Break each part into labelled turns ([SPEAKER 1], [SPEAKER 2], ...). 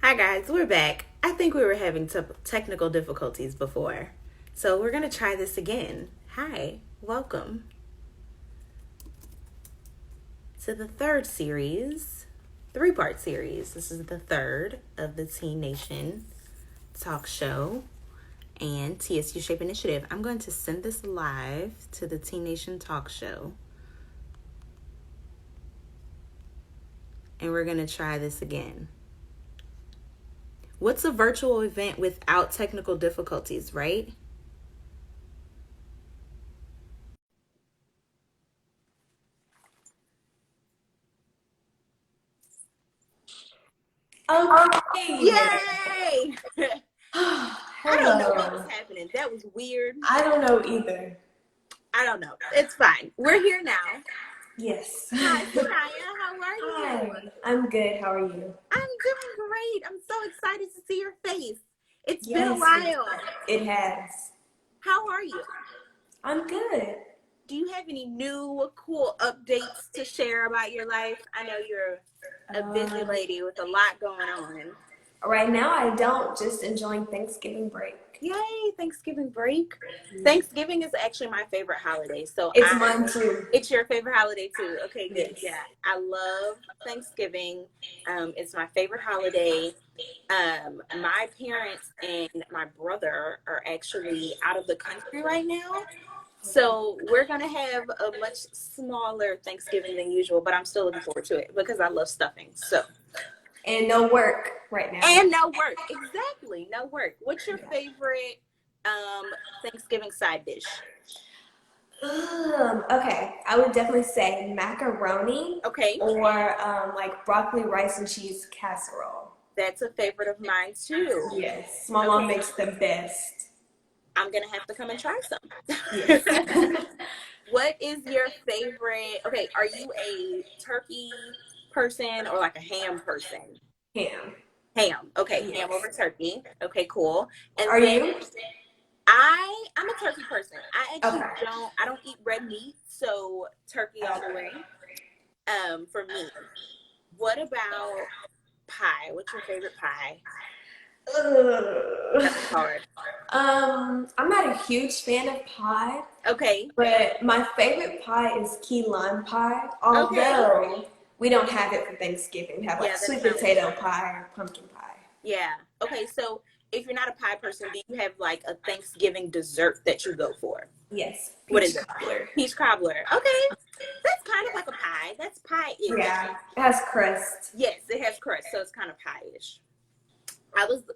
[SPEAKER 1] Hi guys, we're back. I think we were having technical difficulties before. So we're going to try this again. Hi, welcome to the third series, three-part series. This is the third of the Teen Nation talk show and TSU Shape Initiative. I'm going to send this live to the Teen Nation talk show. And we're going to try this again. What's a virtual event without technical difficulties, right?
[SPEAKER 2] Okay.
[SPEAKER 1] Yay! I don't know what was
[SPEAKER 2] Hello.
[SPEAKER 1] happening. That was weird.
[SPEAKER 2] I don't know either.
[SPEAKER 1] I don't know. It's fine. We're here now.
[SPEAKER 2] Yes.
[SPEAKER 1] Hi, Sanaya. How are you?
[SPEAKER 2] Hi. I'm good. How are you?
[SPEAKER 1] I'm doing great. I'm so excited to see your face. It's been a
[SPEAKER 2] Yes,
[SPEAKER 1] while.
[SPEAKER 2] it has.
[SPEAKER 1] How are you?
[SPEAKER 2] I'm good.
[SPEAKER 1] Do you have any new cool updates to share about your life? I know you're a busy
[SPEAKER 2] Um,
[SPEAKER 1] lady with a lot going on.
[SPEAKER 2] right now, I don't. Just enjoying Thanksgiving break.
[SPEAKER 1] Yay, Thanksgiving break. Thanksgiving is actually my favorite holiday.
[SPEAKER 2] It's mine too.
[SPEAKER 1] It's your favorite holiday too. Okay, good.
[SPEAKER 2] Yes.
[SPEAKER 1] Yeah. I love Thanksgiving. It's my favorite holiday. My parents and my brother are actually out of the country right now. So we're gonna have a much smaller Thanksgiving than usual, but I'm still looking forward to it because I love stuffing. So
[SPEAKER 2] And no work right now.
[SPEAKER 1] and no work. Exactly. No work. What's your favorite Thanksgiving side dish?
[SPEAKER 2] Okay, I would definitely say macaroni
[SPEAKER 1] Okay.
[SPEAKER 2] or like broccoli, rice, and cheese casserole.
[SPEAKER 1] That's a favorite of mine too.
[SPEAKER 2] Yes, my mom
[SPEAKER 1] Okay.
[SPEAKER 2] makes the best.
[SPEAKER 1] I'm gonna have to come and try some.
[SPEAKER 2] Yes.
[SPEAKER 1] What is your favorite? Okay, are you a turkey person or like a ham person?
[SPEAKER 2] Ham.
[SPEAKER 1] Ham. Okay, ham
[SPEAKER 2] Yes.
[SPEAKER 1] over turkey. Okay, cool. And
[SPEAKER 2] Are
[SPEAKER 1] then
[SPEAKER 2] you?
[SPEAKER 1] I'm a turkey person.
[SPEAKER 2] Okay.
[SPEAKER 1] I don't eat red meat, so turkey all the way. For me. What about pie? What's your favorite pie?
[SPEAKER 2] Ugh.
[SPEAKER 1] That's hard.
[SPEAKER 2] I'm not a huge fan of pie,
[SPEAKER 1] Okay.
[SPEAKER 2] but my favorite pie is key lime pie.
[SPEAKER 1] Okay.
[SPEAKER 2] Although we don't have it for Thanksgiving, we have like
[SPEAKER 1] Yeah, that
[SPEAKER 2] sweet
[SPEAKER 1] sounds
[SPEAKER 2] potato pie or pumpkin pie.
[SPEAKER 1] yeah. Okay, so if you're not a pie person, do you have like a Thanksgiving dessert that you go for?
[SPEAKER 2] Yes,
[SPEAKER 1] What is
[SPEAKER 2] peach
[SPEAKER 1] it?
[SPEAKER 2] cobbler.
[SPEAKER 1] Peach cobbler. Okay. That's kind of like a pie. That's pie-ish.
[SPEAKER 2] Yeah, it has crust.
[SPEAKER 1] Yes, it has crust, so it's kind of pie-ish.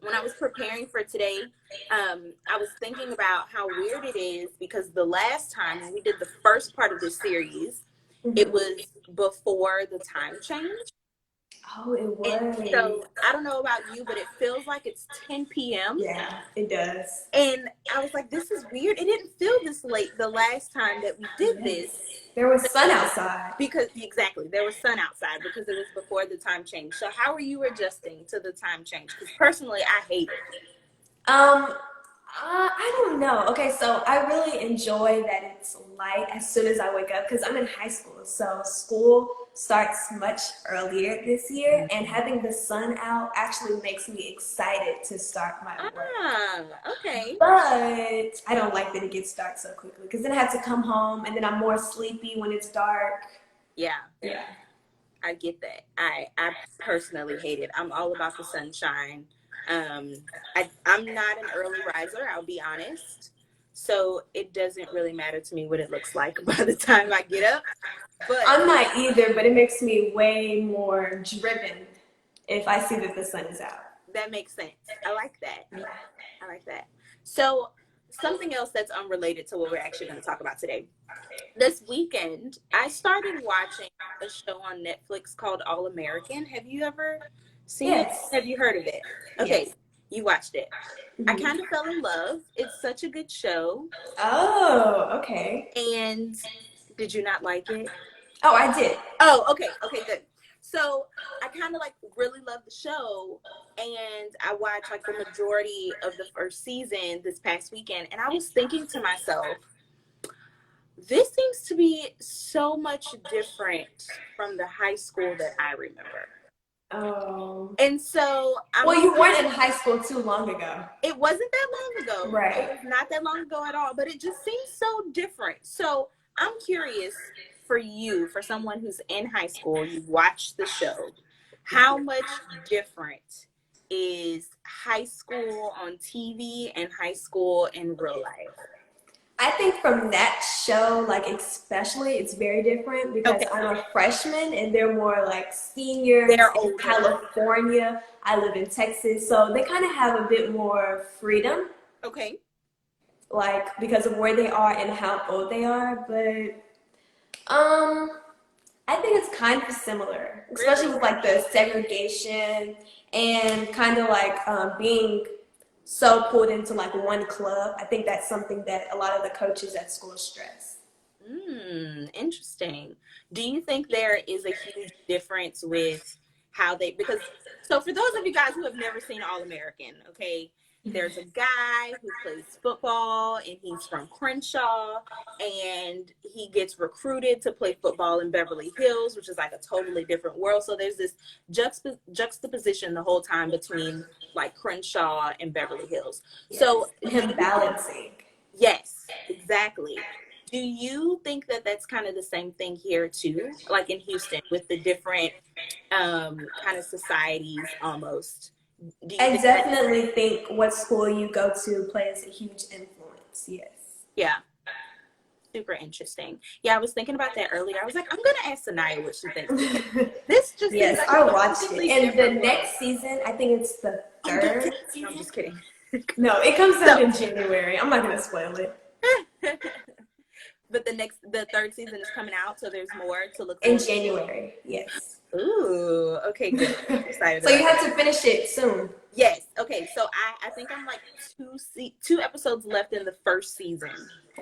[SPEAKER 1] When I was preparing for today, I was thinking about how weird it is because the last time when we did the first part of this series, it
[SPEAKER 2] Mhm.
[SPEAKER 1] was before the time change.
[SPEAKER 2] Oh, it
[SPEAKER 1] And
[SPEAKER 2] was.
[SPEAKER 1] so I don't know about you, but it feels like it's 10 p.m.
[SPEAKER 2] Yeah, it does.
[SPEAKER 1] And I was like, this is weird. It didn't feel this late the last time that we did
[SPEAKER 2] Yes.
[SPEAKER 1] this
[SPEAKER 2] There was sun outside.
[SPEAKER 1] because exactly there was sun outside because it was before the time change. So how are you adjusting to the time change? Because personally, I hate it.
[SPEAKER 2] I don't know. Okay, so I really enjoy that it's light as soon as I wake up because I'm in high school. So school starts much earlier this year, and having the sun out actually makes me excited to start my work.
[SPEAKER 1] Ah, okay.
[SPEAKER 2] But I don't like that it gets dark so quickly because then I have to come home and then I'm more sleepy when it's dark.
[SPEAKER 1] Yeah,
[SPEAKER 2] Yeah.
[SPEAKER 1] I get that. I personally hate it. I'm all about the sunshine. Um, I'm not an early riser, I'll be honest. So it doesn't really matter to me what it looks like by the time I get up. But
[SPEAKER 2] I'm not either, but it makes me way more driven if I see that the sun is out.
[SPEAKER 1] that makes sense. I like that. I like that. So something else that's unrelated to what we're actually going to talk about today. This weekend, I started watching a show on Netflix called All American. Have you ever seen it?
[SPEAKER 2] Yes.
[SPEAKER 1] Have you heard of it? Okay,
[SPEAKER 2] Yes.
[SPEAKER 1] you watched it. I
[SPEAKER 2] Mhm.
[SPEAKER 1] kind of fell in love. It's such a good show.
[SPEAKER 2] Oh, okay.
[SPEAKER 1] And did you not like it?
[SPEAKER 2] Oh, I did.
[SPEAKER 1] Oh, okay, okay, good. So I kind of like really love the show, and I watched like the majority of the first season this past weekend, and I was thinking to myself, this seems to be so much different from the high school that I remember.
[SPEAKER 2] Oh.
[SPEAKER 1] And so
[SPEAKER 2] Well, you weren't in high school too long ago.
[SPEAKER 1] it wasn't that long ago.
[SPEAKER 2] Right.
[SPEAKER 1] It was not that long ago at all, but it just seems so different. So I'm curious for you, for someone who's in high school, you've watched the show, how much different is high school on TV and high school in real life?
[SPEAKER 2] I think from that show, like especially, it's very different because
[SPEAKER 1] Okay.
[SPEAKER 2] I'm a freshman and they're more like seniors
[SPEAKER 1] They're
[SPEAKER 2] in
[SPEAKER 1] older.
[SPEAKER 2] California. I live in Texas, so they kind of have a bit more freedom,
[SPEAKER 1] Okay.
[SPEAKER 2] like because of where they are and how old they are. But I think it's kind of similar, especially
[SPEAKER 1] Really?
[SPEAKER 2] with like the segregation and kind of like being so pulled into like one club. I think that's something that a lot of the coaches at school stress.
[SPEAKER 1] Interesting. Do you think there is a huge difference with how they, because, so for those of you guys who have never seen All American, okay, there's a guy who plays football and he's from Crenshaw and he gets recruited to play football in Beverly Hills, which is like a totally different world. So there's this juxtaposition the whole time between like Crenshaw and Beverly Hills.
[SPEAKER 2] Yes.
[SPEAKER 1] So
[SPEAKER 2] Him balancing.
[SPEAKER 1] yes, exactly. Do you think that that's kind of the same thing here too, like in Houston with the different kind of societies almost? Do you
[SPEAKER 2] I
[SPEAKER 1] think
[SPEAKER 2] definitely think what school you go to plays a huge influence. Yes.
[SPEAKER 1] yeah, super interesting. Yeah, I was thinking about that earlier. I was like, I'm gonna ask Sanaya what she thinks. This just
[SPEAKER 2] Yes,
[SPEAKER 1] seems like
[SPEAKER 2] I
[SPEAKER 1] a
[SPEAKER 2] watched it.
[SPEAKER 1] completely
[SPEAKER 2] And the
[SPEAKER 1] different world.
[SPEAKER 2] next season, I think it's the
[SPEAKER 1] Oh,
[SPEAKER 2] third
[SPEAKER 1] no,
[SPEAKER 2] season.
[SPEAKER 1] I'm just kidding.
[SPEAKER 2] No, it comes
[SPEAKER 1] So-
[SPEAKER 2] out in January. I'm not gonna spoil it.
[SPEAKER 1] But the third season is coming out, so there's more to look
[SPEAKER 2] In
[SPEAKER 1] forward to.
[SPEAKER 2] January, yes.
[SPEAKER 1] Ooh, okay, good. I'm excited
[SPEAKER 2] So you
[SPEAKER 1] about
[SPEAKER 2] have to finish it soon.
[SPEAKER 1] Yes. Okay. So I think I'm like two episodes left in the first season.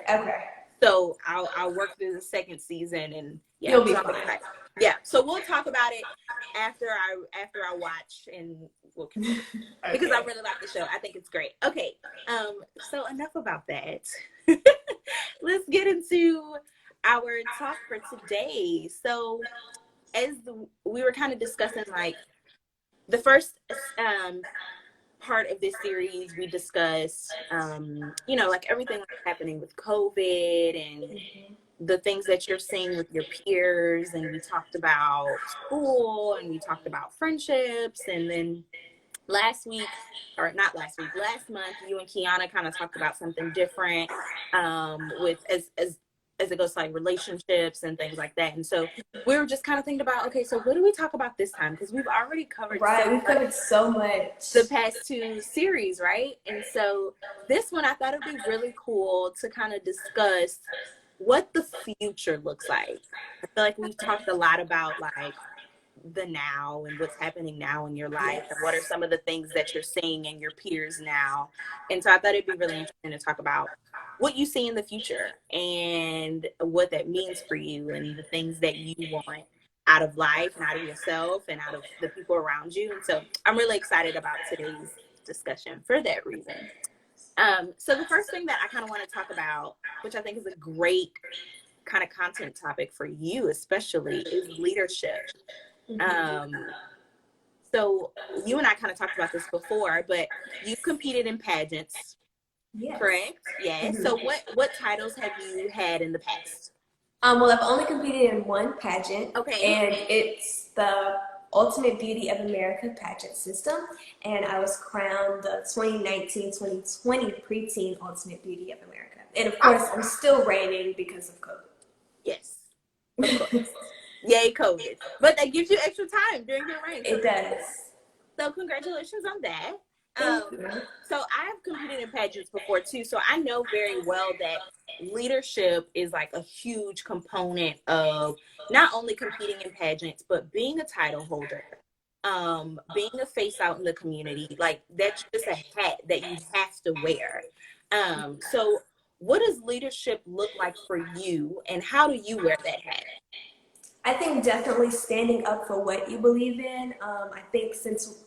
[SPEAKER 2] Okay.
[SPEAKER 1] So I'll work through the second season and yeah,
[SPEAKER 2] You'll be
[SPEAKER 1] so I'm
[SPEAKER 2] fine.
[SPEAKER 1] excited. Yeah. So we'll talk about it after I watch and we'll continue. Because I really like the show. I think it's great. Okay. So enough about that. Let's get into our talk for today. So we were kind of discussing like the first part of this series, we discussed, like everything that's happening with COVID and the things that you're seeing with your peers. And we talked about school and we talked about friendships. And then last month, you and Kiana kind of talked about something different with as it goes to like relationships and things like that. And so we were just kind of thinking about, okay, so what do we talk about this time? Because we've already covered
[SPEAKER 2] We've covered so much.
[SPEAKER 1] the past two series, right? And so this one, I thought it'd be really cool to kind of discuss what the future looks like. I feel like we've talked a lot about like the now and what's happening now in your life and what are some of the things that you're seeing in your peers now. And so I thought it'd be really interesting to talk about what you see in the future and what that means for you and the things that you want out of life and out of yourself and out of the people around you. And so I'm really excited about today's discussion for that reason. So the first thing that I kind of want to talk about, which I think is a great kind of content topic for you especially, is leadership. So you and I kind of talked about this before, but you've competed in pageants,
[SPEAKER 2] Yes.
[SPEAKER 1] correct? Yes. So what titles have you had in the past?
[SPEAKER 2] Well, I've only competed in one pageant.
[SPEAKER 1] Okay.
[SPEAKER 2] And it's the Ultimate Beauty of America pageant system. And I was crowned the 2019-2020 preteen Ultimate Beauty of America. And of course, I'm still reigning because of COVID.
[SPEAKER 1] Yes. Of course. Yay, COVID. But that gives you extra time during your reign.
[SPEAKER 2] It does.
[SPEAKER 1] So congratulations on that.
[SPEAKER 2] Thank you.
[SPEAKER 1] So I've competed in pageants before too, so I know very well that leadership is like a huge component of not only competing in pageants, but being a title holder, being a face out in the community. Like that's just a hat that you have to wear. So what does leadership look like for you, and how do you wear that hat?
[SPEAKER 2] I think definitely standing up for what you believe in. I think since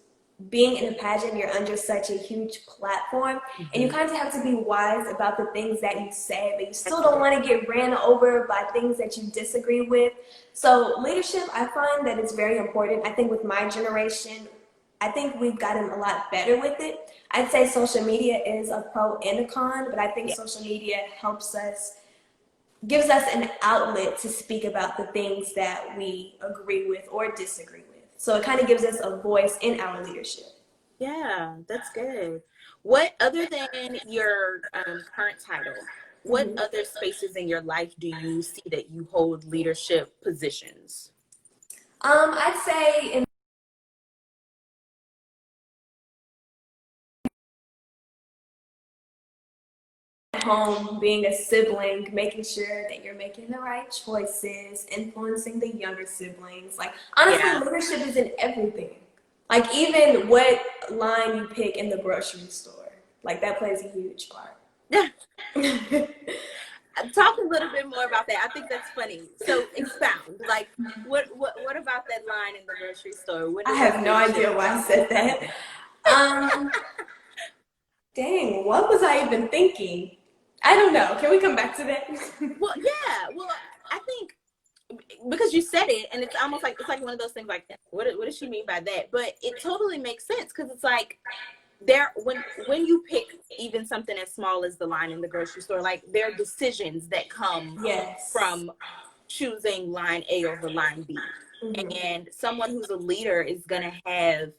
[SPEAKER 2] being in a pageant, you're under such a huge platform, and you kind of have to be wise about the things that you say, but you still don't want to get ran over by things that you disagree with. So leadership, I find that it's very important. I think with my generation, I think we've gotten a lot better with it. I'd say social media is a pro and a con, but I think
[SPEAKER 1] Yeah.
[SPEAKER 2] social media helps us, gives us an outlet to speak about the things that we agree with or disagree with. So it kind of gives us a voice in our leadership.
[SPEAKER 1] Yeah, that's good. What, other than your current title, what
[SPEAKER 2] Mhm.
[SPEAKER 1] other spaces in your life do you see that you hold leadership positions?
[SPEAKER 2] I'd say in home, being a sibling, making sure that you're making the right choices, influencing the younger siblings. Like, honestly,
[SPEAKER 1] Yeah.
[SPEAKER 2] leadership is in everything. Like, even what line you pick in the grocery store, like, that plays a huge part.
[SPEAKER 1] Talk a little bit more about that. I think that's funny. So expound. Like, what about that line in the grocery store? What
[SPEAKER 2] I
[SPEAKER 1] does
[SPEAKER 2] have no
[SPEAKER 1] leadership
[SPEAKER 2] idea why I
[SPEAKER 1] mean?
[SPEAKER 2] said that. Um, Dang, what was I even thinking? I don't know. Can we come back to that?
[SPEAKER 1] Well, yeah. Well, I think because you said it, and it's almost like, it's like one of those things. Like, what does she mean by that? But it totally makes sense, because it's like, there, when you pick even something as small as the line in the grocery store, like, there are decisions that come
[SPEAKER 2] Yes.
[SPEAKER 1] from choosing line A over line B.
[SPEAKER 2] Mhm.
[SPEAKER 1] And someone who's a leader is going to have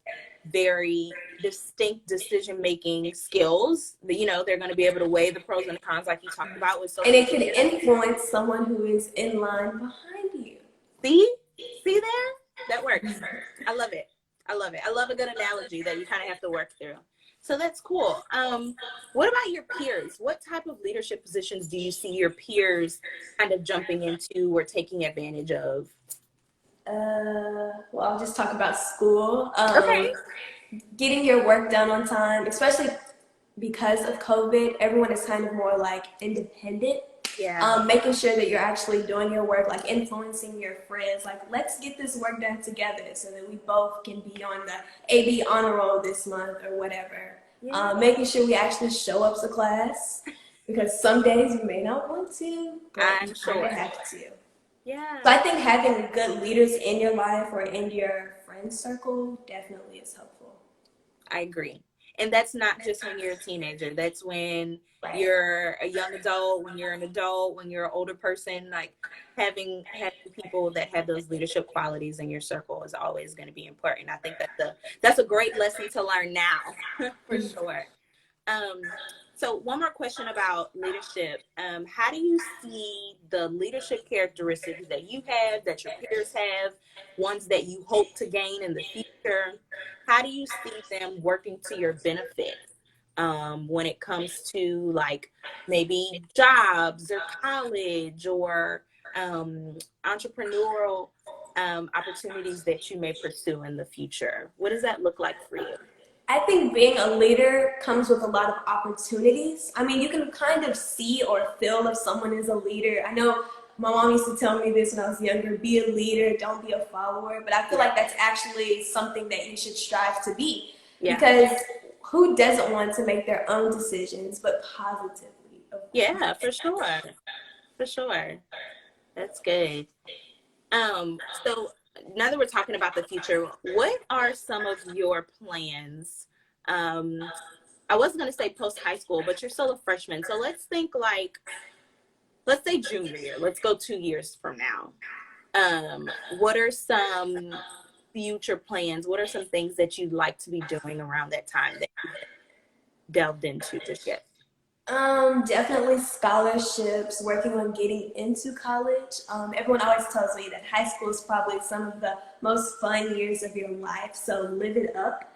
[SPEAKER 1] very distinct decision making skills. You know, they're going to be able to weigh the pros and the cons, like you talked about with
[SPEAKER 2] And
[SPEAKER 1] social
[SPEAKER 2] it could
[SPEAKER 1] media.
[SPEAKER 2] influence someone who is in line behind you.
[SPEAKER 1] See, see there, that works. I love it. I love it. I love a good analogy that you kind of have to work through. So that's cool. What about your peers? What type of leadership positions do you see your peers kind of jumping into or taking advantage of?
[SPEAKER 2] Well, I'll just talk about school.
[SPEAKER 1] Okay.
[SPEAKER 2] Getting your work done on time, especially because of COVID, everyone is kind of more like independent.
[SPEAKER 1] Yeah.
[SPEAKER 2] Making sure that you're actually doing your work, like influencing your friends, like let's get this work done together so that we both can be on the AB honor roll this month or whatever.
[SPEAKER 1] Yeah.
[SPEAKER 2] Making sure we actually show up to class because some days you may not want to, but you
[SPEAKER 1] I'm
[SPEAKER 2] kind
[SPEAKER 1] sure.
[SPEAKER 2] of have to.
[SPEAKER 1] Yeah.
[SPEAKER 2] So I think having good leaders in your life or in your friend circle definitely is helpful.
[SPEAKER 1] I agree. And that's not just when you're a teenager. That's when
[SPEAKER 2] Right.
[SPEAKER 1] you're a young adult, when you're an adult, when you're an older person. Like, having people that have those leadership qualities in your circle is always going to be important. I think that's a great lesson to learn now, for sure. Um, so one more question about leadership. How do you see the leadership characteristics that you have, that your peers have, ones that you hope to gain in the future? How do you see them working to your benefit, when it comes to, like, maybe jobs or college or entrepreneurial opportunities that you may pursue in the future? What does that look like for you?
[SPEAKER 2] I think being a leader comes with a lot of opportunities. I mean, you can kind of see or feel if someone is a leader. I know my mom used to tell me this when I was younger, be a leader, don't be a follower. But I feel
[SPEAKER 1] Yeah.
[SPEAKER 2] like that's actually something that you should strive to be.
[SPEAKER 1] Yeah.
[SPEAKER 2] Because who doesn't want to make their own decisions, but positively, of
[SPEAKER 1] Yeah,
[SPEAKER 2] course?
[SPEAKER 1] for sure. For sure. That's good. So now that we're talking about the future, what are some of your plans? I wasn't going to say post high school, but you're still a freshman. So let's think, like, let's say junior year. Let's go 2 years from now. What are some future plans? What are some things that you'd like to be doing around that time that you haven't delved into just yet?
[SPEAKER 2] Definitely scholarships, working on getting into college. Everyone always tells me that high school is probably some of the most fun years of your life, so live it up.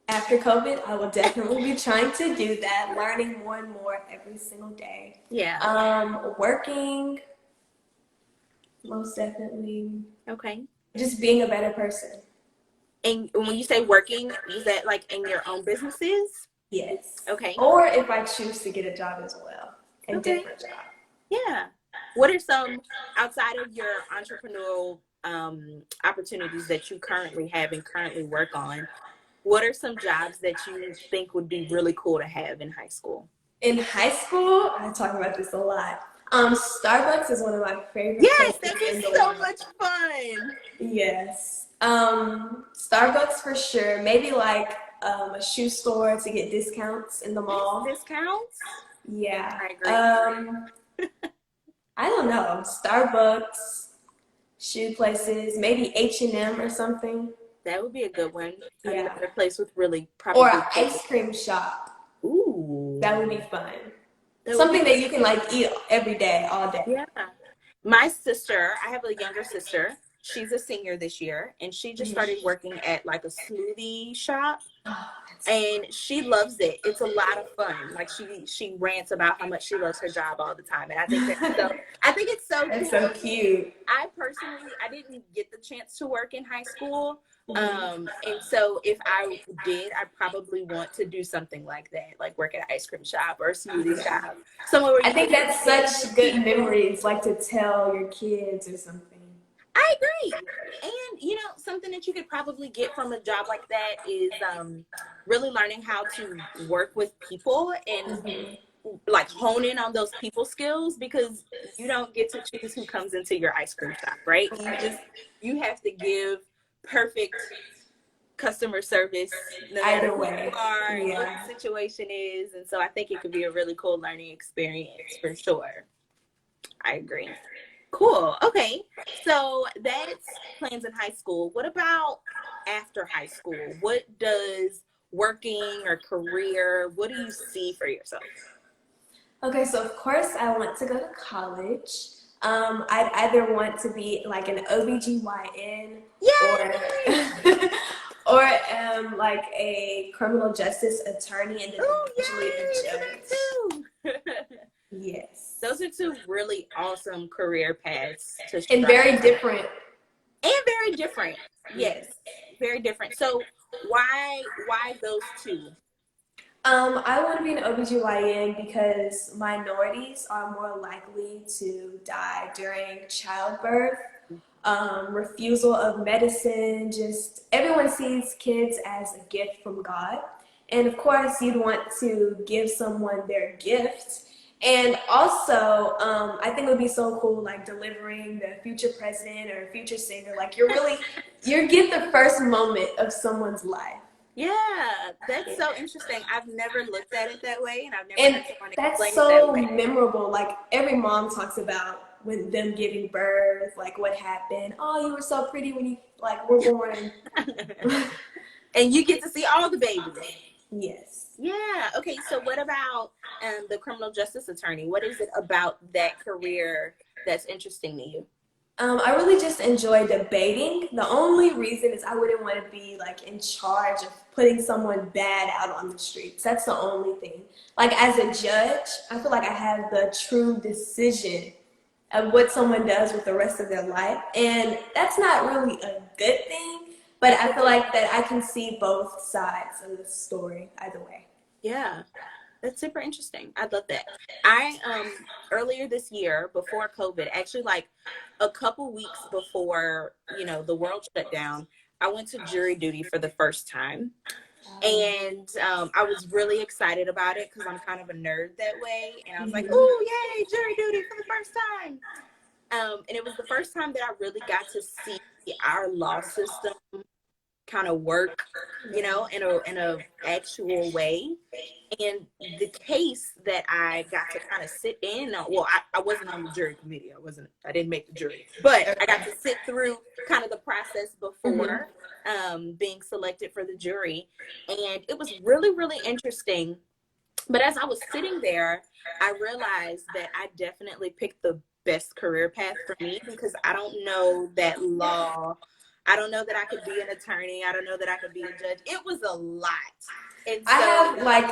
[SPEAKER 2] After COVID, I will definitely be trying to do that, learning more and more every single day.
[SPEAKER 1] Yeah.
[SPEAKER 2] Working, most definitely,
[SPEAKER 1] Okay.
[SPEAKER 2] just being a better person.
[SPEAKER 1] And when you say working, is that like in your own businesses?
[SPEAKER 2] Yes.
[SPEAKER 1] Okay.
[SPEAKER 2] Or if I choose to get a job as well, a
[SPEAKER 1] Okay.
[SPEAKER 2] different job.
[SPEAKER 1] Yeah. What are some, outside of your entrepreneurial opportunities that you currently have and currently work on? What are some jobs that you think would be really cool to have in high school?
[SPEAKER 2] In high school, I talk about this a lot. Starbucks is one of my favorite
[SPEAKER 1] Yes,
[SPEAKER 2] places
[SPEAKER 1] that'd be
[SPEAKER 2] in the
[SPEAKER 1] so
[SPEAKER 2] world.
[SPEAKER 1] much fun.
[SPEAKER 2] Yes. Starbucks for sure. Maybe like a shoe store to get discounts in the
[SPEAKER 1] Yes,
[SPEAKER 2] mall.
[SPEAKER 1] discounts.
[SPEAKER 2] Yeah.
[SPEAKER 1] I agree.
[SPEAKER 2] I don't know. Starbucks, shoe places, maybe H&M or something.
[SPEAKER 1] That would be a good one.
[SPEAKER 2] Yeah.
[SPEAKER 1] Another place with really
[SPEAKER 2] Or
[SPEAKER 1] probably
[SPEAKER 2] an ice cream shop.
[SPEAKER 1] Ooh.
[SPEAKER 2] That would be fun.
[SPEAKER 1] That would
[SPEAKER 2] Something that you can like eat every day, all day.
[SPEAKER 1] Yeah. My sister, I have a younger sister. She's a senior this year, and she just started working at like a smoothie shop, and she loves it. It's a lot of fun. Like she rants about how much she loves her job all the time, and I think that's so. I think it's so
[SPEAKER 2] That's
[SPEAKER 1] cool.
[SPEAKER 2] so cute.
[SPEAKER 1] I personally, I didn't get the chance to work in high school. And so if I did, I probably want to do something like that, like work at an ice cream shop or a smoothie shop. Somewhere where
[SPEAKER 2] I think that's such good memories, like to tell your kids or something.
[SPEAKER 1] I agree. And you know, something that you could probably get from a job like that is really learning how to work with people and like hone in on those people skills, because you don't get to choose who comes into your ice cream shop, right? You have to give perfect customer service no matter
[SPEAKER 2] Either
[SPEAKER 1] who
[SPEAKER 2] way.
[SPEAKER 1] you are and what
[SPEAKER 2] Yeah.
[SPEAKER 1] the situation is. And so I think it could be a really cool learning experience for sure. I agree. Cool. Okay. So that's plans in high school. What about after high school? What does working or career, what do you see for yourself?
[SPEAKER 2] Okay, so of course I want to go to college. I'd either want to be like an OBGYN
[SPEAKER 1] Yay!
[SPEAKER 2] or or like a criminal justice attorney and then
[SPEAKER 1] Oh,
[SPEAKER 2] eventually a
[SPEAKER 1] yay!
[SPEAKER 2] judge.
[SPEAKER 1] That too.
[SPEAKER 2] Yes.
[SPEAKER 1] Those are two really awesome career paths to
[SPEAKER 2] And
[SPEAKER 1] strive
[SPEAKER 2] very different.
[SPEAKER 1] and very different. Yes, very different. So why those two?
[SPEAKER 2] I want to be an OBGYN because minorities are more likely to die during childbirth, refusal of medicine, just everyone sees kids as a gift from God. And of course, you'd want to give someone their gift. And also, I think it would be so cool, like delivering the future president or future singer. Like you get the first moment of someone's life.
[SPEAKER 1] Yeah, that's so interesting. I've never looked at it that way, and I've never
[SPEAKER 2] And
[SPEAKER 1] heard someone
[SPEAKER 2] that's
[SPEAKER 1] explain it that
[SPEAKER 2] so
[SPEAKER 1] way.
[SPEAKER 2] memorable. Like every mom talks about when them giving birth, like what happened. Oh, you were so pretty when you like were born.
[SPEAKER 1] And you get to see all the babies.
[SPEAKER 2] Yes.
[SPEAKER 1] Yeah. Okay. So what about the criminal justice attorney? What is it about that career that's interesting to you?
[SPEAKER 2] I really just enjoy debating. The only reason is I wouldn't want to be like in charge of putting someone bad out on the streets. That's the only thing. Like as a judge, I feel like I have the true decision of what someone does with the rest of their life. And that's not really a good thing, but I feel like that I can see both sides of the story either way.
[SPEAKER 1] Yeah. That's super interesting. I love that. I earlier this year, before COVID, actually like a couple weeks before, you know, the world shut down, I went to jury duty for the first time. And I was really excited about it because I'm kind of a nerd that way. And I was like, "Oh, yay, jury duty for the first time." And it was the first time that I really got to see our law system kind of work, you know, in a actual way. And the case that I got to kind of sit in on, well, I wasn't on the jury committee. I didn't make the jury, but I got to sit through kind of the process before being selected for the jury. And it was really, really interesting. But as I was sitting there, I realized that I definitely picked the best career path for me because I don't know that law. I don't know that I could be an attorney. I don't know that I could be a judge. It was a lot. And so,
[SPEAKER 2] I have like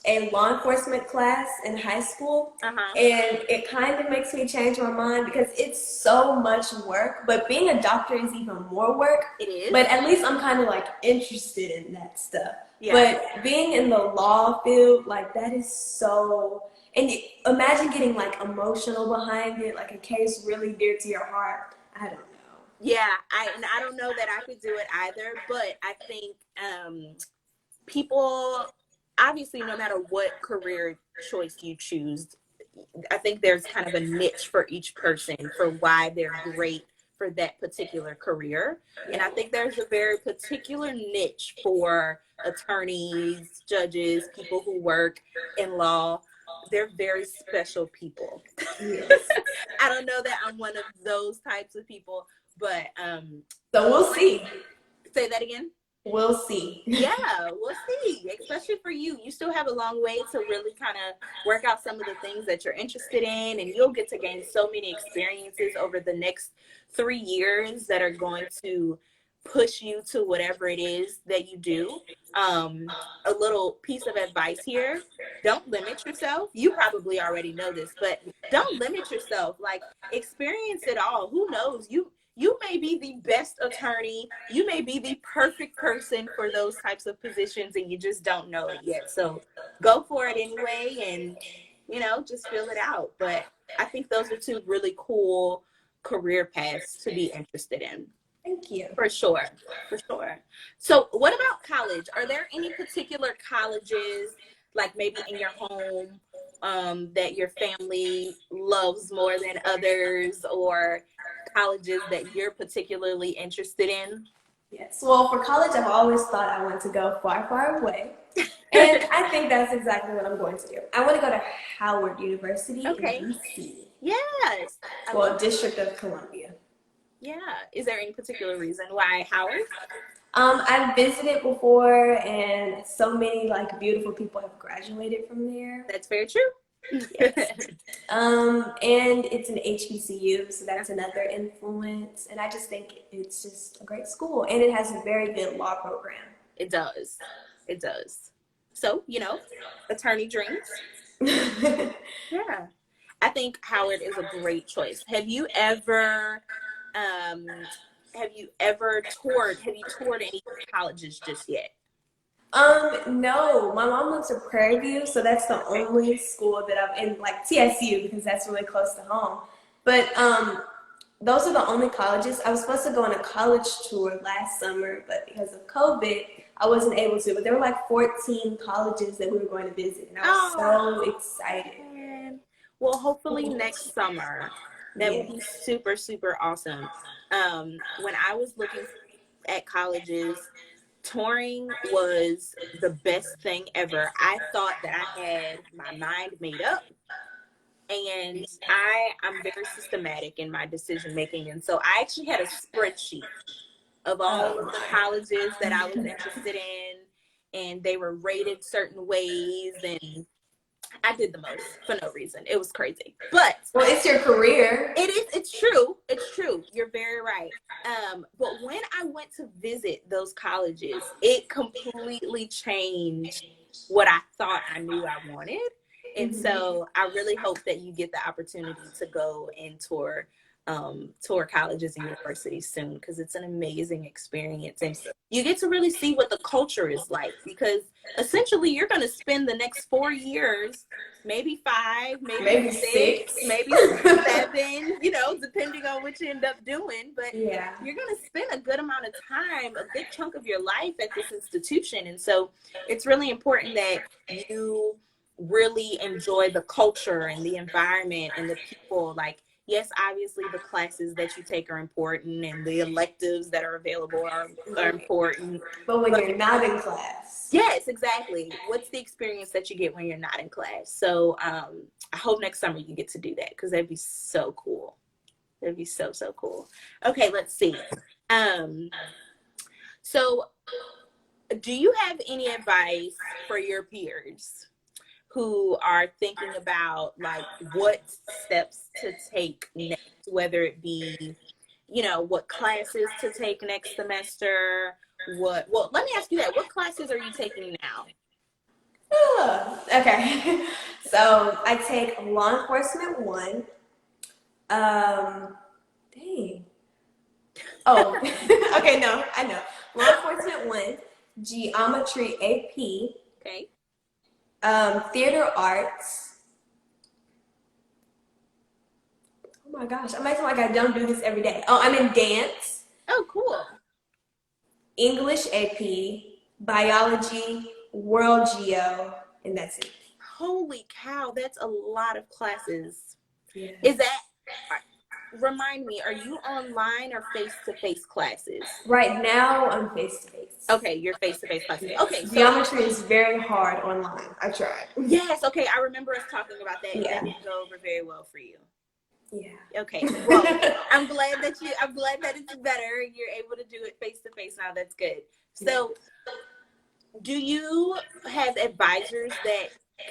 [SPEAKER 2] a law enforcement class in high school, and it kind of makes me change my mind because it's so much work. But being a doctor is even more work.
[SPEAKER 1] It is.
[SPEAKER 2] But at least I'm kind of like interested in that stuff.
[SPEAKER 1] Yeah.
[SPEAKER 2] But being in the law field, like that is so. And imagine getting like emotional behind it, like a case really dear to your heart. I don't know.
[SPEAKER 1] Yeah, I don't know that I could do it either, but I think people, obviously, no matter what career choice you choose, I think there's kind of a niche for each person for why they're great for that particular career. And
[SPEAKER 2] Yeah.
[SPEAKER 1] I think there's a very particular niche for attorneys, judges, people who work in law. They're very special people.
[SPEAKER 2] Yes.
[SPEAKER 1] I don't know that I'm one of those types of people, but
[SPEAKER 2] So we'll see.
[SPEAKER 1] say that again.
[SPEAKER 2] We'll see.
[SPEAKER 1] Yeah, we'll see. Especially for you, you still have a long way to really kind of work out some of the things that you're interested in, and you'll get to gain so many experiences over the next 3 years that are going to push you to whatever it is that you do. A little piece of advice here: don't limit yourself. You probably already know this, but don't limit yourself. Like, experience it all. Who knows? You may be the best attorney. You may be the perfect person for those types of positions, and you just don't know it yet. So go for it anyway, and just feel it out. But I think those are two really cool career paths to be interested in.
[SPEAKER 2] Thank you.
[SPEAKER 1] For sure. For sure. So what about college? Are there any particular colleges, like maybe in your home, that your family loves more than others, or colleges that you're particularly interested in?
[SPEAKER 2] Yes. Well, for college, I've always thought I want to go far, far away. And I think that's exactly what I'm going to do. I want to go to Howard University
[SPEAKER 1] Okay.
[SPEAKER 2] in DC.
[SPEAKER 1] Yes.
[SPEAKER 2] Well, District of Columbia.
[SPEAKER 1] Yeah. Is there any particular reason why Howard?
[SPEAKER 2] I've visited before, and so many beautiful people have graduated from there.
[SPEAKER 1] That's very true.
[SPEAKER 2] Yes. And it's an HBCU, so that's another influence. And I just think it's just a great school, and it has a very good law program.
[SPEAKER 1] It does. It does. So, attorney dreams. Yeah. I think Howard is a great choice. Have you ever toured any colleges just yet?
[SPEAKER 2] No, my mom went to Prairie View, so that's the only school that I'm in, like TSU, because that's really close to home. But those are the only colleges. I was supposed to go on a college tour last summer, but because of COVID, I wasn't able to. But there were like 14 colleges that we were going to visit, and I was so excited.
[SPEAKER 1] Well, hopefully next summer. That would be super, super awesome. When I was looking at colleges, touring was the best thing ever. I thought that I had my mind made up, and I'm very systematic in my decision making. And so I actually had a spreadsheet of all of the colleges that I was interested in, and they were rated certain ways, and I did the most for no reason. It was crazy. But
[SPEAKER 2] well, it's your career.
[SPEAKER 1] It is. It's true. It's true. You're very right. But when I went to visit those colleges, it completely changed what I thought I knew I wanted. And so I really hope that you get the opportunity to go and tour colleges and universities soon, because it's an amazing experience, and you get to really see what the culture is like, because essentially you're going to spend the next 4 years, maybe 5, maybe 6, maybe 7, depending on what you end up doing. But you're going to spend a good amount of time, a good chunk of your life at this institution. And so it's really important that you really enjoy the culture and the environment and the people. Like, yes, obviously the classes that you take are important, and the electives that are available are important.
[SPEAKER 2] But when you're not in class.
[SPEAKER 1] Yes, exactly. What's the experience that you get when you're not in class? So I hope next summer you get to do that, because that'd be so cool. That'd be so, so cool. Okay, let's see. So do you have any advice for your peers who are thinking about what steps to take next, whether it be, what classes to take next semester? Well, let me ask you that. What classes are you taking now?
[SPEAKER 2] Okay. So I take Law Enforcement 1. Dang. Oh, okay, no, I know. Law Enforcement 1, Geometry AP.
[SPEAKER 1] Okay.
[SPEAKER 2] Theater arts. Oh my gosh, I'm acting like I don't do this every day. Oh, I'm in dance,
[SPEAKER 1] Oh, cool.
[SPEAKER 2] English AP, biology, world geo, and that's it.
[SPEAKER 1] Holy cow, that's a lot of classes.
[SPEAKER 2] Yeah.
[SPEAKER 1] Is that, remind me, are you online or face-to-face classes?
[SPEAKER 2] Right now, I'm face to face.
[SPEAKER 1] Okay, you're face-to-face classes.
[SPEAKER 2] Yes.
[SPEAKER 1] Okay, so
[SPEAKER 2] Geometry is very hard online. I tried.
[SPEAKER 1] yes, okay, I remember us talking about that, and
[SPEAKER 2] Yeah.
[SPEAKER 1] that didn't go over very well for you.
[SPEAKER 2] Yeah.
[SPEAKER 1] Okay, well, I'm glad that it's better. You're able to do it face-to-face now. That's good. So, do you have advisors that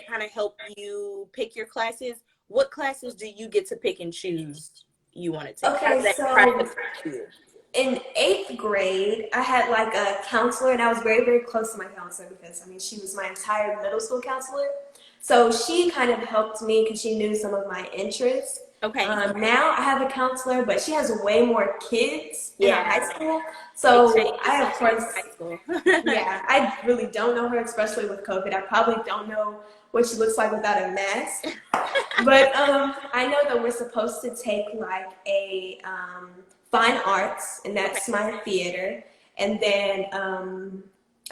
[SPEAKER 1] kind of help you pick your classes? What classes do you get to pick and choose you want to take? How does
[SPEAKER 2] Okay,
[SPEAKER 1] that
[SPEAKER 2] so
[SPEAKER 1] process for you?
[SPEAKER 2] in 8th grade, I had like a counselor, and I was very, very close to my counselor because, I mean, she was my entire middle school counselor. So she kind of helped me because she knew some of my interests.
[SPEAKER 1] Okay.
[SPEAKER 2] Now I have a counselor, but she has way more kids in our high school.
[SPEAKER 1] It
[SPEAKER 2] So
[SPEAKER 1] changes
[SPEAKER 2] I, of course,
[SPEAKER 1] high school.
[SPEAKER 2] yeah, I really don't know her, especially with COVID. I probably don't know what she looks like without a mask. But I know that we're supposed to take like a fine arts, and that's my theater. And then,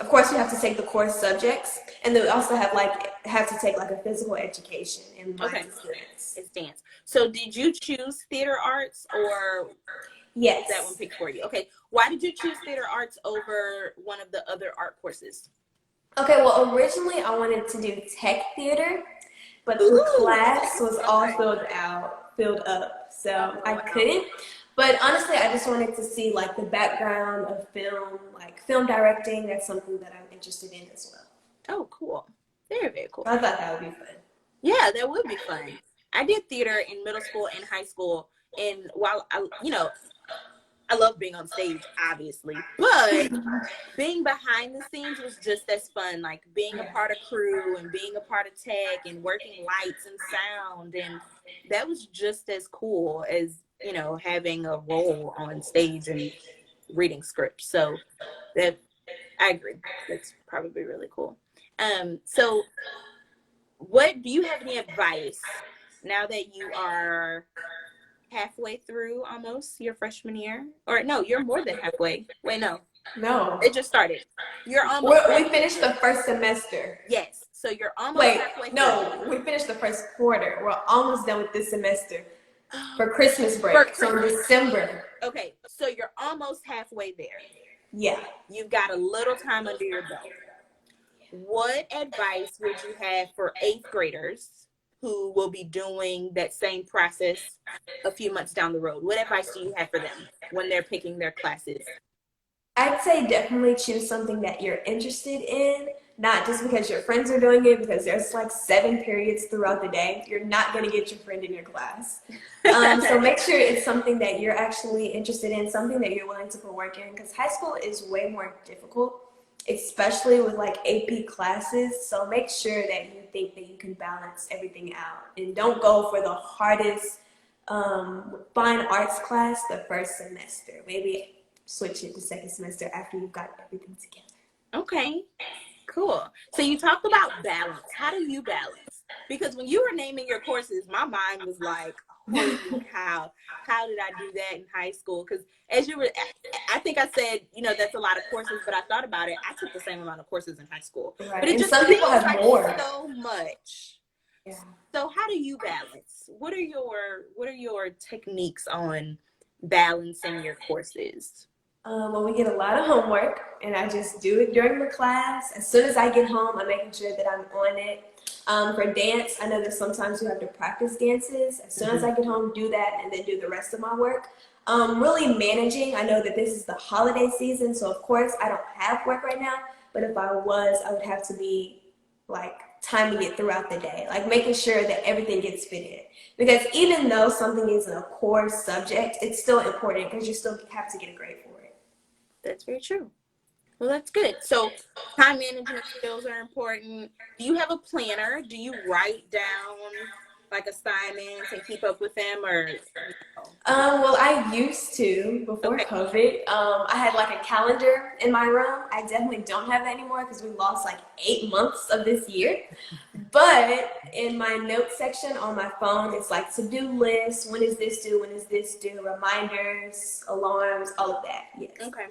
[SPEAKER 2] of course, we have to take the core subjects, and then we also have to take like a physical education in my students.
[SPEAKER 1] It's dance. So, did you choose theater arts, or
[SPEAKER 2] Yes.
[SPEAKER 1] that one picked for you? Okay. Why did you choose theater arts over one of the other art courses?
[SPEAKER 2] Okay, well, originally I wanted to do tech theater, but the class was all filled up, so I couldn't. But honestly, I just wanted to see like the background of film, like film directing. That's something that I'm interested in as well.
[SPEAKER 1] Oh, cool. Very, very cool.
[SPEAKER 2] I thought that would be fun.
[SPEAKER 1] Yeah, that would be fun. I did theater in middle school and high school, and while I love being on stage, obviously, but being behind the scenes was just as fun. Like being a part of crew and being a part of tech and working lights and sound, and that was just as cool as having a role on stage and reading scripts. So that I agree. That's probably really cool. So what do you have any advice now that you are halfway through almost your freshman year? Or no, you're more than halfway. Wait, no.
[SPEAKER 2] No.
[SPEAKER 1] It just started. You're almost
[SPEAKER 2] We finished the first semester.
[SPEAKER 1] Yes. So you're almost halfway through.
[SPEAKER 2] No, we finished the first quarter. We're almost done with this semester for Christmas break. So in December.
[SPEAKER 1] Okay, so you're almost halfway there.
[SPEAKER 2] Yeah.
[SPEAKER 1] You've got a little time under your belt. What advice would you have for 8th graders who will be doing that same process a few months down the road? What advice do you have for them when they're picking their classes?
[SPEAKER 2] I'd say definitely choose something that you're interested in, not just because your friends are doing it, because there's like 7 periods throughout the day. You're not going to get your friend in your class. So make sure it's something that you're actually interested in, something that you're willing to put work in, because high school is way more difficult, especially with like AP classes. So make sure that you think that you can balance everything out, and don't go for the hardest fine arts class the first semester. Maybe switch it to second semester after you've got everything together.
[SPEAKER 1] Okay, cool. So you talked about balance. How do you balance? Because when you were naming your courses, my mind was like, holy cow, how did I do that in high school? Because as you were, I think I said, that's a lot of courses, but I thought about it. I took the same amount of courses in high school.
[SPEAKER 2] Right.
[SPEAKER 1] But it
[SPEAKER 2] And
[SPEAKER 1] just
[SPEAKER 2] some people
[SPEAKER 1] feels
[SPEAKER 2] have
[SPEAKER 1] like
[SPEAKER 2] more.
[SPEAKER 1] so much.
[SPEAKER 2] Yeah.
[SPEAKER 1] So how do you balance? What are your techniques on balancing your courses?
[SPEAKER 2] Well, we get a lot of homework, and I just do it during the class. As soon as I get home, I'm making sure that I'm on it. For dance, I know that sometimes you have to practice dances. As soon as I get home, do that, and then do the rest of my work. Really managing. I know that this is the holiday season, so of course I don't have work right now, but if I was, I would have to be like timing it throughout the day, like making sure that everything gets fit in. Because even though something is a core subject, it's still important because you still have to get a grade for it.
[SPEAKER 1] That's very true. Well, that's good. So time management skills are important. Do you have a planner? Do you write down like assignments and keep up with them, or no?
[SPEAKER 2] Well, I used to before
[SPEAKER 1] Okay.
[SPEAKER 2] COVID. I had like a calendar in my room. I definitely don't have that anymore because we lost like 8 months of this year. But in my notes section on my phone, it's like to-do list. When is this due? When is this due? Reminders, alarms, all of that. Yes.
[SPEAKER 1] Okay.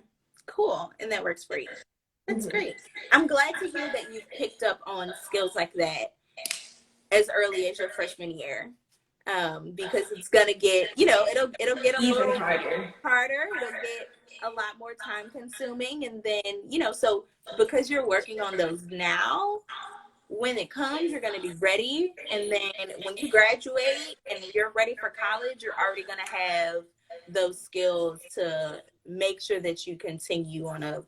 [SPEAKER 1] Cool. And that works for you. That's
[SPEAKER 2] Mhm.
[SPEAKER 1] great. I'm glad to hear that you've picked up on skills like that as early as your freshman year. Because it's gonna get, it'll get a
[SPEAKER 2] Even
[SPEAKER 1] little
[SPEAKER 2] harder.
[SPEAKER 1] harder. It'll get a lot more time consuming. And then, so because you're working on those now, when it comes, you're going to be ready. And then when you graduate and you're ready for college, you're already going to have those skills to make sure that you continue on a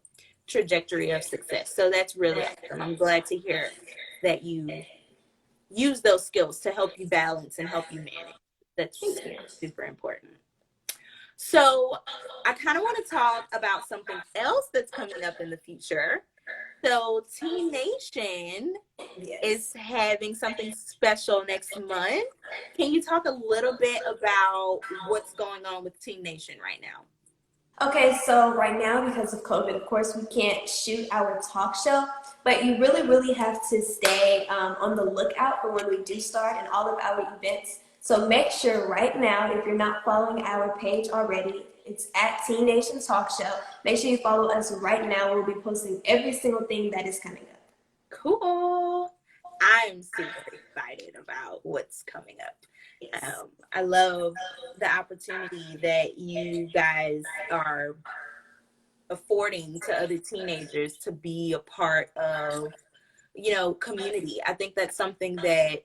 [SPEAKER 1] trajectory of success. So that's really awesome. I'm glad to hear that you use those skills to help you balance and help you manage. That's super important. So I kind of want to talk about something else that's coming up in the future. So Teen Nation
[SPEAKER 2] Yes.
[SPEAKER 1] is having something special next month. Can you talk a little bit about what's going on with Teen Nation right now?
[SPEAKER 2] Okay, so right now, because of COVID, of course, we can't shoot our talk show, but you really, really have to stay on the lookout for when we do start and all of our events. So make sure right now, if you're not following our page already, it's at Teen Nation Talk Show. Make sure you follow us right now. We'll be posting every single thing that is coming up.
[SPEAKER 1] Cool. I'm super excited about what's coming up.
[SPEAKER 2] Yes.
[SPEAKER 1] I love the opportunity that you guys are affording to other teenagers to be a part of, community. I think that's something that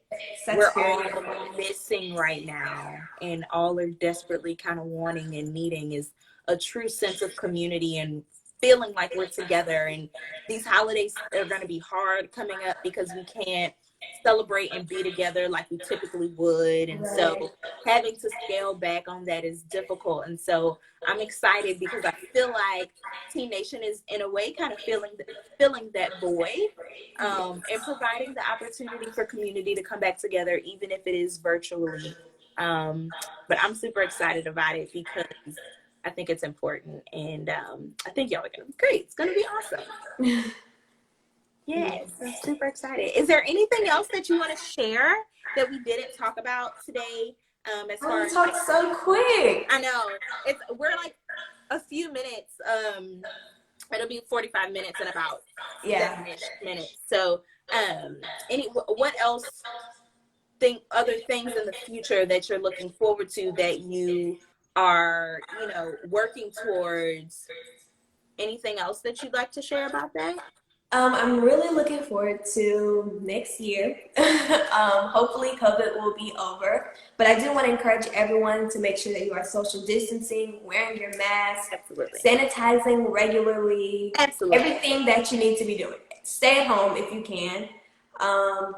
[SPEAKER 1] we're all missing right now, and all are desperately kind of wanting and needing is a true sense of community and feeling like we're together. And these holidays are going to be hard coming up because we can't celebrate and be together like we typically would. And so
[SPEAKER 2] Right.
[SPEAKER 1] having to scale back on that is difficult. And so I'm excited because I feel like Teen Nation is in a way kind of filling that void, and providing the opportunity for community to come back together, even if it is virtually. But I'm super excited about it because I think it's important, and I think y'all are going to be great. It's going to be awesome. Yes, I'm super excited. Is there anything else that you want to share that we didn't talk about today? As far as
[SPEAKER 2] talked so quick.
[SPEAKER 1] I know we're like a few minutes. It'll be 45 minutes in about 7-ish minutes. So, what else? Other things in the future that you're looking forward to that you are, working towards? Anything else that you'd like to share about that?
[SPEAKER 2] I'm really looking forward to next year. Hopefully, COVID will be over. But I do want to encourage everyone to make sure that you are social distancing, wearing your mask,
[SPEAKER 1] Absolutely.
[SPEAKER 2] sanitizing regularly,
[SPEAKER 1] Absolutely.
[SPEAKER 2] everything that you need to be doing. Stay at home if you can.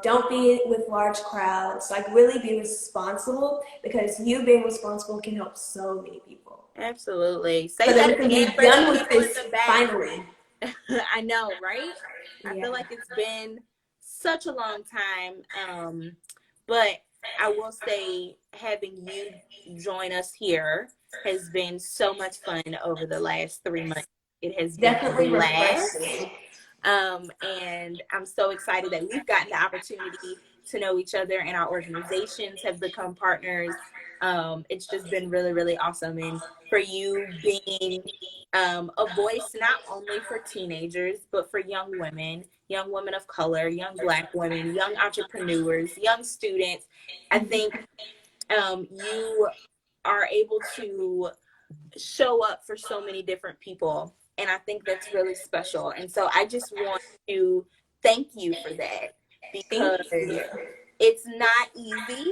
[SPEAKER 2] Don't be with large crowds. Like, really be responsible because you being responsible can help so many people.
[SPEAKER 1] Absolutely.
[SPEAKER 2] Say so that we can be done with this finally.
[SPEAKER 1] I know, right? I feel like it's been such a long time. But I will say having you join us here has been so much fun over the last 3 months. It has
[SPEAKER 2] definitely
[SPEAKER 1] been refreshing. And I'm so excited that we've gotten the opportunity to know each other, and our organizations have become partners. It's just been really, really awesome. And for you being a voice not only for teenagers, but for young women of color, young Black women, young entrepreneurs, young students, I think you are able to show up for so many different people. And I think that's really special. And so I just want to thank you for that, because it's not easy.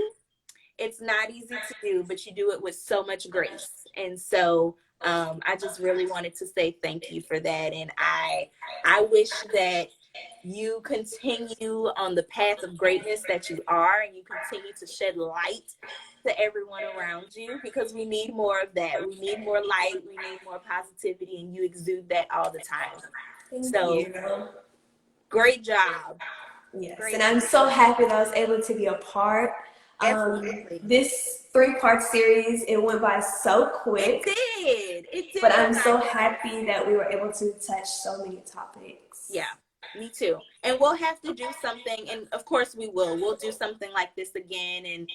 [SPEAKER 1] It's not easy to do, but you do it with so much grace. And so I just really wanted to say thank you for that. And I wish that you continue on the path of greatness that you are, and you continue to shed light to everyone around you, because we need more of that. We need more light. We need more positivity, and you exude that all the time. Thank you. Great job.
[SPEAKER 2] Yes, and I'm so happy that I was able to be a part.
[SPEAKER 1] Absolutely.
[SPEAKER 2] This 3-part series, it went by so quick.
[SPEAKER 1] It did.
[SPEAKER 2] But I'm so happy that we were able to touch so many topics.
[SPEAKER 1] Yeah, me too. And we'll have to do something, and of course we will. We'll do something like this again. And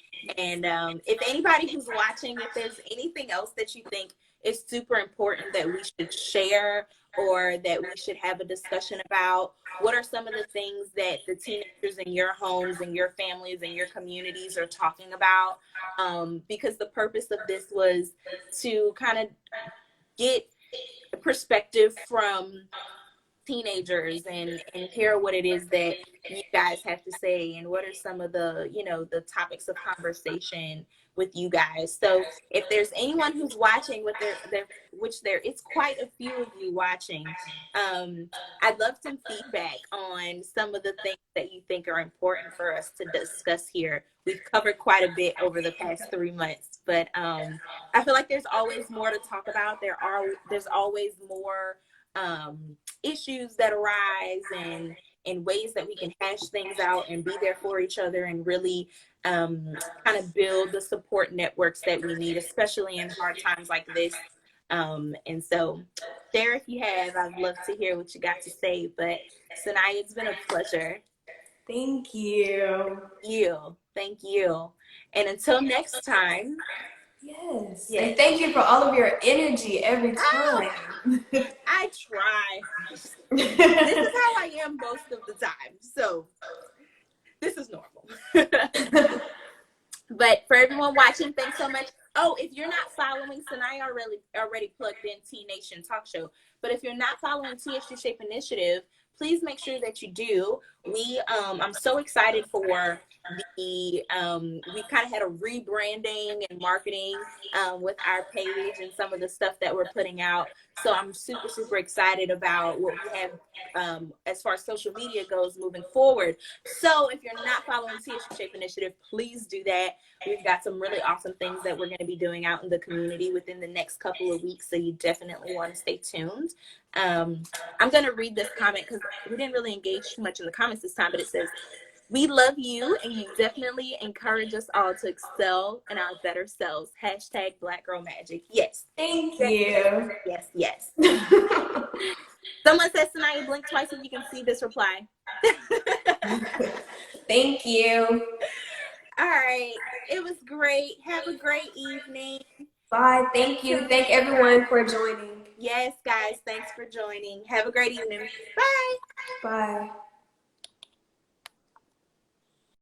[SPEAKER 1] if anybody who's watching, if there's anything else that you think is super important that we should share or that we should have a discussion about, what are some of the things that the teenagers in your homes and your families and your communities are talking about? Because the purpose of this was to kind of get a perspective from teenagers and hear what it is that you guys have to say and what are some of the, you know, the topics of conversation with you guys. So if there's anyone who's watching with which there it's quite a few of you watching, I'd love some feedback on some of the things that you think are important for us to discuss here. We've covered quite a bit over the past 3 months, but I feel like there's always more to talk about. There's always more issues that arise and ways that we can hash things out and be there for each other and really kind of build the support networks that we need, especially in hard times like this. And so share if you have. I'd love to hear what you got to say. But Sanaya, it's been a pleasure.
[SPEAKER 2] Thank you.
[SPEAKER 1] Thank you. And until next time.
[SPEAKER 2] Yes. And thank you for all of your energy every time.
[SPEAKER 1] I try. This is how I am most of the time. So this is normal. But for everyone watching, thanks so much. Oh, if you're not following, Sanaya already plugged in T Nation Talk Show. But if you're not following TSU Shape Initiative, please make sure that you do. I'm so excited for we kind of had a rebranding and marketing with our page and some of the stuff that we're putting out. So I'm super excited about what we have as far as social media goes moving forward. So if you're not following TSU Shape Initiative, please do that. We've got some really awesome things that we're going to be doing out in the community within the next couple of weeks. So you definitely want to stay tuned. I'm going to read this comment because we didn't really engage too much in the comments this time, but it says, "We love you and you definitely encourage us all to excel in our better selves. Hashtag Black Girl Magic." Yes.
[SPEAKER 2] Thank you.
[SPEAKER 1] Yes. Someone says, "Sanaya, blink twice if you can see this reply."
[SPEAKER 2] Thank you.
[SPEAKER 1] All right. It was great. Have a great evening.
[SPEAKER 2] Bye. Thank you. Thank everyone for joining.
[SPEAKER 1] Yes, guys. Thanks for joining. Have a great evening. Bye.
[SPEAKER 2] Bye.